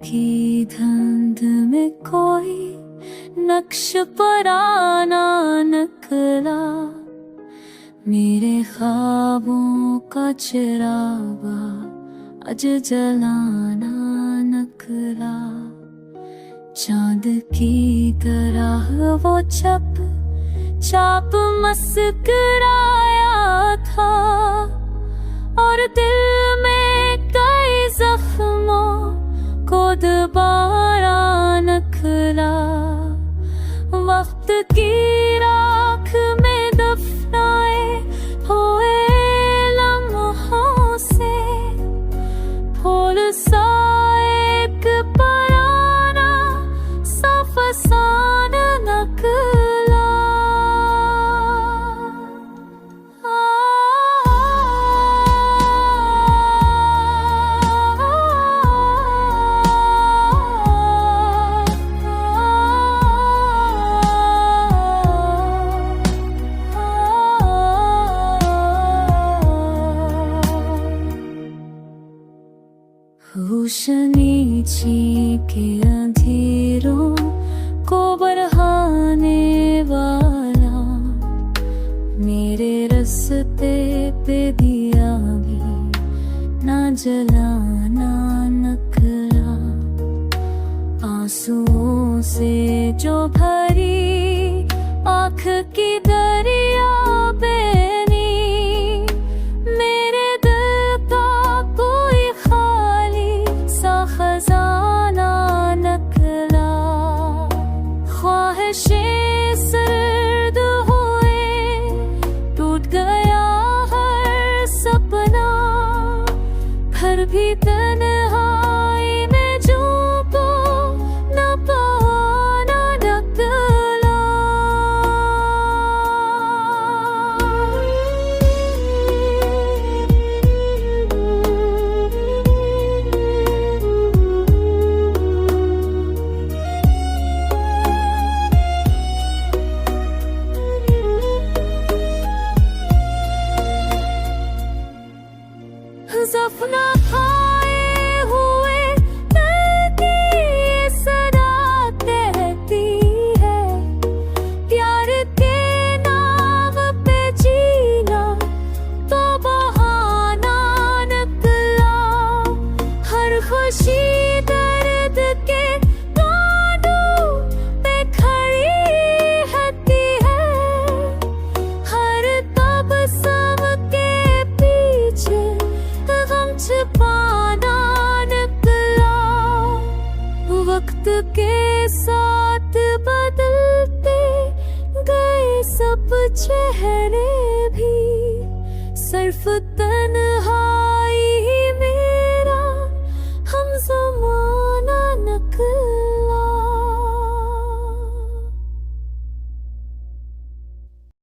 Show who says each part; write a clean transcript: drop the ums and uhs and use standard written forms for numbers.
Speaker 1: की धुंध में कोई नक्श पराना निकला, मेरे ख्वाबों का चिरागा आज जलाना निकला। चांद की तरह वो चप चाप मुस्कुराया था, और दिल में कई जख्मों को दोबारा निकला। वक्त की राख में दफनाए हुए लम्हों से फूल सा एक पराना सा फसान निकला। रोशनी के अंधेरों को बढ़ाने वाला, मेरे रास्ते पे दिया भी ना जलाना निकला। आंसुओं से जो भरी आँख की दरिया बहनी, मेरे दिल का कोई खजाना निकला। ख्वाहिशें सर्द हुए, टूट गया हर सपना, फिर भी तन्हाई में जो को न पाना निकला। सपना खाए हुए दिल की सदा कहती है, प्यार के नाम पे जीना तो बहाना निकला। हर खुशी दर्द के कांटों पे खड़ी रहती है, हर तबस्सुम के पीछे छुपाना निकला। वक्त के साथ बदलते गए सब चेहरे भी, सिर्फ तन्हा